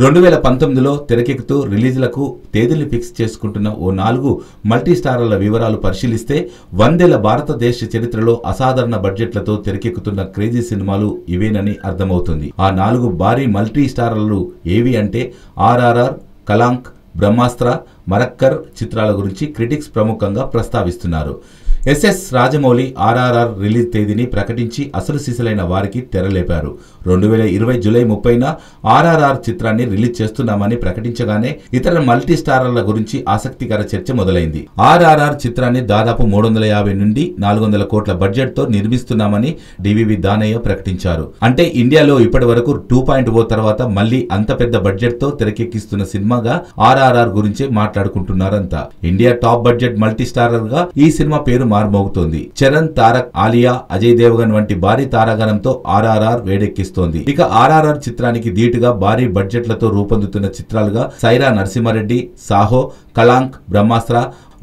2019లో తెరకెక్కుతూ రిలీజ్లకు తేదీలు ఫిక్స్ చేసుకుంటున్న ఓ 4 మల్టీ స్టారర్ల వివరాలు పరిశీలిస్తే 100 ఏళ్ల భారతదేశ చరిత్రలో అసాధారణ బడ్జెట్లతో తెరకెక్కుతున్న క్రేజీ సినిమాలు ఇవేనని అర్థమవుతుంది. ఆ 4 భారీ మల్టీ స్టారర్లు ఏవి అంటే ఆర్ఆర్ఆర్, కలాంక్, బ్రహ్మాస్త్ర, మరక్కర్ చిత్రాల గురించి క్రిటిక్స్ ప్రముఖంగా ప్రస్తావిస్తున్నారు. ఎస్ఎస్ రాజమౌళి ఆర్ఆర్ఆర్ రిలీజ్ తేదీని ప్రకటించి అసలు సిసలైన వారికి తెరలేపారు. 2020 జూలై 30న ఆర్ఆర్ఆర్ చిత్రాన్ని రిలీజ్ చేస్తున్నామని ప్రకటించగానే ఇతర మల్టీ స్టారర్ల గురించి ఆసక్తికర చర్చ మొదలైంది. ఆర్ఆర్ఆర్ చిత్రాన్ని దాదాపు 350 నుండి 400 కోట్ల బడ్జెట్ తో నిర్మిస్తున్నామని డివివి దానయ్య ప్రకటించారు. అంటే ఇండియాలో ఇప్పటి వరకు 2.0 తర్వాత మళ్లీ అంత పెద్ద బడ్జెట్ తో తెరకెక్కిస్తున్న సినిమాగా ఆర్ఆర్ఆర్ గురించే మాట్లాడుకుంటున్నారంతా. India top budget multi starrer గా ఈ సినిమా పేరు మారుమోగుతోంది. చరణ్, తారక్, ఆలియా, అజయ్ దేవగన్ వంటి భారీ తారాగణంతో ఆర్ఆర్ఆర్ వేడెక్కిస్తోంది. ఇక ఆర్ఆర్ఆర్ చిత్రానికి ధీటుగా భారీ బడ్జెట్లతో రూపొందుతున్న చిత్రాలుగా సైరా నరసింహారెడ్డి, సాహో, కలాంక్, బ్రహ్మాస్త్ర,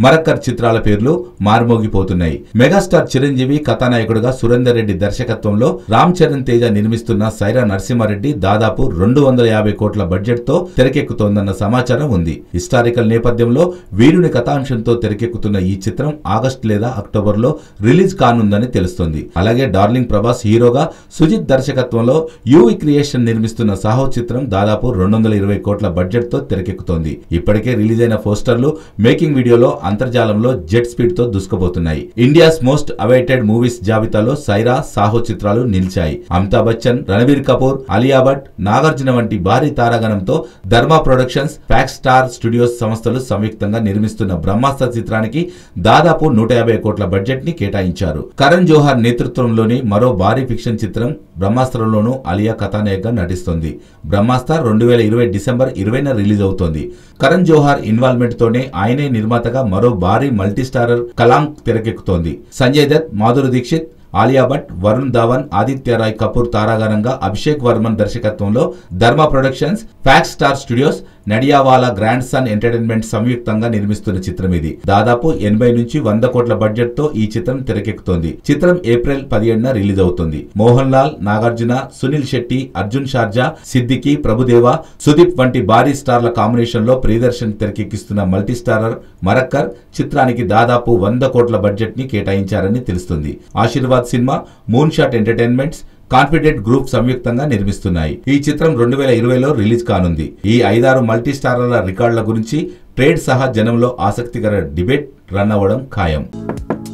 మరక్కర్ చిత్రాల పేర్లు మారుమోగిపోతున్నాయి. మెగాస్టార్ చిరంజీవి కథానాయకుడుగా సురేందర్ రెడ్డి దర్శకత్వంలో రామ్ చరణ్ తేజ నిర్మిస్తున్న సైరా నరసింహారెడ్డి దాదాపు 250 కోట్ల బడ్జెట్ తో తెరకెక్కుతోందన్న సమాచారం ఉంది. హిస్టారికల్ నేపథ్యంలో వీరుని కథాంశంతో తెరకెక్కుతున్న ఈ చిత్రం ఆగస్టు లేదా అక్టోబర్ లో రిలీజ్ కానుందని తెలుస్తోంది. అలాగే డార్లింగ్ ప్రభాస్ హీరోగా సుజిత్ దర్శకత్వంలో యూవి క్రియేషన్ నిర్మిస్తున్న సాహో చిత్రం దాదాపు 220 కోట్ల బడ్జెట్ తో తెరకెక్కుతోంది. ఇప్పటికే రిలీజ్ అయిన పోస్టర్లు, మేకింగ్ వీడియోలో అంతర్జాలంలో జెట్ స్పీడ్ తో దూసుకుపోతున్నాయి. ఇండియాస్ మోస్ట్ అవైటెడ్ మూవీస్ జాబితాలో సైరా, సాహో చిత్రాలు నిలిచాయి. అమితాబ్ బచ్చన్, రణబీర్ కపూర్, అలియా భట్, నాగార్జున వంటి భారీ తారాగణంతో ధర్మా ప్రొడక్షన్స్, ఫ్యాక్స్ స్టార్ స్టూడియోస్ సంస్థలు సంయుక్తంగా నిర్మిస్తున్న బ్రహ్మాస్త్ర చిత్రానికి దాదాపు 150 కోట్ల బడ్జెట్ ని కేటాయించారు. కరణ్ జోహార్ నేతృత్వంలోని మరో భారీ ఫిక్షన్ చిత్రం బ్రహ్మాస్త్రలోనూ అలియా కథానాయకగా నటిస్తోంది. బ్రహ్మాస్త్ర 2020 డిసెంబర్ 20న రిలీజ్ అవుతోంది. కరణ్ జోహార్ ఇన్వాల్వ్మెంట్ తోనే ఆయనే నిర్మాతగా మరో భారీ మల్టీ స్టారర్ కలాంక్ తెరకెక్కుతోంది. సంజయ్ దత్, మాధురి దీక్షిత్, ఆలియా భట్, వరుణ్ ధావన్, ఆదిత్య రాయ్ కపూర్ తారాగణంగా అభిషేక్ వర్మన్ దర్శకత్వంలో Dharma productions, Fox star studios, Nadiadwala grandson entertainment సంయుక్తంగా నిర్మిస్తున్న చిత్రం ఇది. దాదాపు 80 నుంచి 100 కోట్ల బడ్జెట్ తో ఈ చిత్రం తెరకెక్కుతోంది. చిత్రం ఏప్రిల్ 17న రిలీజ్ అవుతుంది. మోహన్ లాల్, నాగార్జున, సునీల్ శెట్టి, అర్జున్ షార్జా, సిద్దికి, ప్రభుదేవా, సుదీప్ వంటి భారీ స్టార్ల కాంబినేషన్ లో ప్రియదర్శన్ తెరకెక్కిస్తున్న మల్టీ స్టారర్ మరక్కర్ చిత్రానికి దాదాపు 100 కోట్ల బడ్జెట్ ని కేటాయించారని తెలుస్తుంది. Aashirvad cinema, moon shot entertainments, confident group సంయుక్తంగా నిర్మిస్తున్నాయి. ఈ చిత్రం 2020లో రిలీజ్ కానుంది. ఈ 5-6 మల్టీ స్టారర్ల రికార్డుల గురించి ట్రేడ్ సహా జనంలో ఆసక్తికర డిబేట్ రన్ అవ్వడం ఖాయం.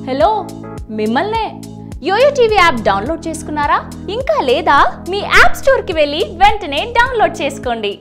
హలో, మిమ్మల్నే యోయో టీవీ యాప్ డౌన్లోడ్ చేసుకున్నారా? ఇంకా లేదా? మీ యాప్ స్టోర్ కి వెళ్ళి వెంటనే డౌన్లోడ్ చేసుకోండి.